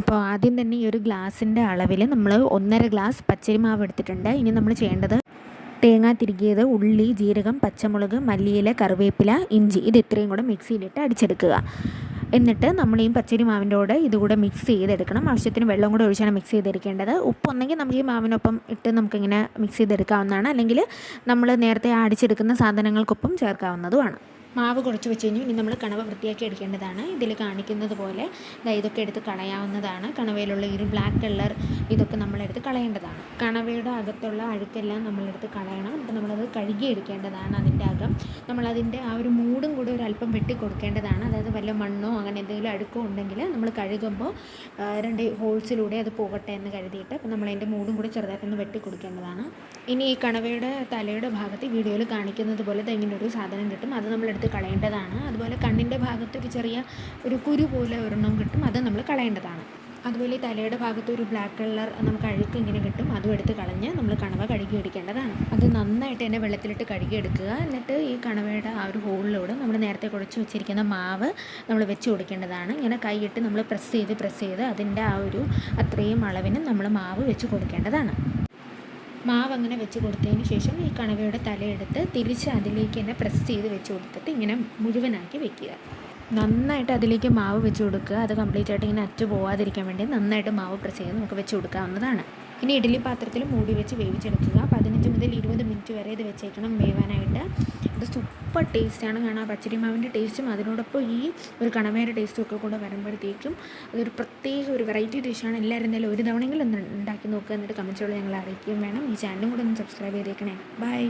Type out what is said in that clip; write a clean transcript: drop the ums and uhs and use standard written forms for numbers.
അപ്പോൾ ആദ്യം തന്നെ ഈ ഒരു ഗ്ലാസിൻ്റെ അളവിൽ നമ്മൾ 1.5 ഗ്ലാസ് പച്ചരി മാവ് എടുത്തിട്ടുണ്ട്. ഇനി നമ്മൾ ചെയ്യേണ്ടത് തേങ്ങ തിരികിയത്, ഉള്ളി, ജീരകം, പച്ചമുളക്, മല്ലിയില, കറിവേപ്പില, ഇഞ്ചി ഇത് ഇത്രയും കൂടെ മിക്സിയിലിട്ട് അടിച്ചെടുക്കുക. എന്നിട്ട് നമ്മൾ ഈ പച്ചരി മാവിൻ്റെ കൂടെ ഇതുകൂടെ മിക്സ് ചെയ്തെടുക്കണം. ആവശ്യത്തിന് വെള്ളം കൂടെ ഒഴിച്ചാണ് മിക്സ് ചെയ്തെടുക്കേണ്ടത്. ഉപ്പൊന്നെങ്കിൽ നമുക്ക് ഈ മാവിനൊപ്പം ഇട്ട് നമുക്കിങ്ങനെ മിക്സ് ചെയ്തെടുക്കാവുന്നതാണ്. അല്ലെങ്കിൽ നമ്മൾ നേരത്തെ അടിച്ചെടുക്കുന്ന സാധനങ്ങൾക്കൊപ്പം ചേർക്കാവുന്നതുമാണ്. മാവ് കുറച്ച് വെച്ച് കഴിഞ്ഞു. ഇനി നമ്മൾ കണവ വൃത്തിയാക്കി എടുക്കേണ്ടതാണ്. ഇതിൽ കാണിക്കുന്നത് പോലെ ഇതൊക്കെ എടുത്ത് കളയാവുന്നതാണ്. കണവയിലുള്ള ഈ ഒരു ബ്ലാക്ക് കളർ ഇതൊക്കെ നമ്മളെടുത്ത് കളയേണ്ടതാണ്. കണവയുടെ അകത്തുള്ള അഴുക്കെല്ലാം നമ്മളെടുത്ത് കളയണം. അപ്പോൾ നമ്മളത് കഴുകി എടുക്കേണ്ടതാണ്. അതിൻ്റെ അകം നമ്മളതിൻ്റെ ആ ഒരു മൂടും കൂടെ ഒരു അല്പം വെട്ടി കൊടുക്കേണ്ടതാണ്. അതായത് വല്ല മണ്ണോ അങ്ങനെ എന്തെങ്കിലും അഴുക്കോ ഉണ്ടെങ്കിൽ നമ്മൾ കഴുകുമ്പോൾ 2 ഹോൾസിലൂടെ അത് പോകട്ടെ എന്ന് കരുതിയിട്ട് അപ്പോൾ നമ്മളതിൻ്റെ മൂടും കൂടെ ചെറുതായിട്ടൊന്ന് വെട്ടി കൊടുക്കേണ്ടതാണ്. ഇനി ഈ കണവയുടെ തലയുടെ ഭാഗത്ത് വീഡിയോയിൽ കാണിക്കുന്നത് പോലെ ഇങ്ങനൊരു സാധനം കിട്ടും. അത് നമ്മളെടുത്ത് കളയേണ്ടതാണ്. അതുപോലെ കണ്ണിൻ്റെ ഭാഗത്ത് ഒരു ചെറിയ ഒരു കുരു പോലെ ഒരെണ്ണം കിട്ടും. അത് നമ്മൾ കളയേണ്ടതാണ്. അതുപോലെ ഈ തലയുടെ ഭാഗത്ത് ഒരു ബ്ലാക്ക് കളർ നമുക്ക് അഴുക്ക് ഇങ്ങനെ കിട്ടും. അതും എടുത്ത് കളഞ്ഞ് നമ്മൾ കണവ കഴുകി എടുക്കേണ്ടതാണ്. അത് നന്നായിട്ട് തന്നെ വെള്ളത്തിലിട്ട് കഴുകിയെടുക്കുക. എന്നിട്ട് ഈ കണവയുടെ ആ ഒരു ഹോളിലൂടെ നമ്മൾ നേരത്തെ കുഴച്ച് വെച്ചിരിക്കുന്ന മാവ് നമ്മൾ വെച്ച് കൊടുക്കേണ്ടതാണ്. ഇങ്ങനെ കൈയിട്ട് നമ്മൾ പ്രസ് ചെയ്ത് അതിൻ്റെ ആ ഒരു അത്രയും അളവിന് നമ്മൾ മാവ് വെച്ച് കൊടുക്കേണ്ടതാണ്. മാവ് അങ്ങനെ വെച്ച് കൊടുത്തതിന് ശേഷം ഈ കണവയുടെ തലയെടുത്ത് തിരിച്ച് അതിലേക്ക് തന്നെ പ്രസ് ചെയ്ത് വെച്ച് കൊടുത്തിട്ട് ഇങ്ങനെ മുഴുവനാക്കി വെക്കുക. നന്നായിട്ട് അതിലേക്ക് മാവ് വെച്ച് കൊടുക്കുക. അത് കംപ്ലീറ്റ് ആയിട്ട് ഇങ്ങനെ അറ്റു പോവാതിരിക്കാൻ വേണ്ടി നന്നായിട്ട് മാവ് പ്രസ് ചെയ്ത് നമുക്ക് വെച്ച് കൊടുക്കാവുന്നതാണ്. ഇനി ഇഡ്ഡലി പാത്രത്തിൽ മൂടി വെച്ച് വേവിച്ചെടുക്കുക. 15 മുതൽ 20 മിനിറ്റ് വരെ ഇത് വെച്ചേക്കണം വേവാനായിട്ട്. ഇത് സൂപ്പർ ടേസ്റ്റാണ്. കാരണം ആ പച്ചരി മാവിൻ്റെ ടേസ്റ്റും അതിനോടൊപ്പം ഈ ഒരു കണവയുടെ ടേസ്റ്റും ഒക്കെ കൂടെ വരുമ്പോഴത്തേക്കും അതൊരു പ്രത്യേക ഒരു വെറൈറ്റി ഡിഷാണ്. എല്ലാവരും എന്തായാലും ഒരു തവണയെങ്കിലും ഒന്ന് ഉണ്ടാക്കി നോക്കുക. എന്നിട്ട് കമൻറ്റുകൾ ഞങ്ങളെ അറിയിക്കുകയും വേണം. ഈ ചാനലും കൂടെ ഒന്ന് സബ്സ്ക്രൈബ് ചെയ്തേക്കണേ. ബൈ.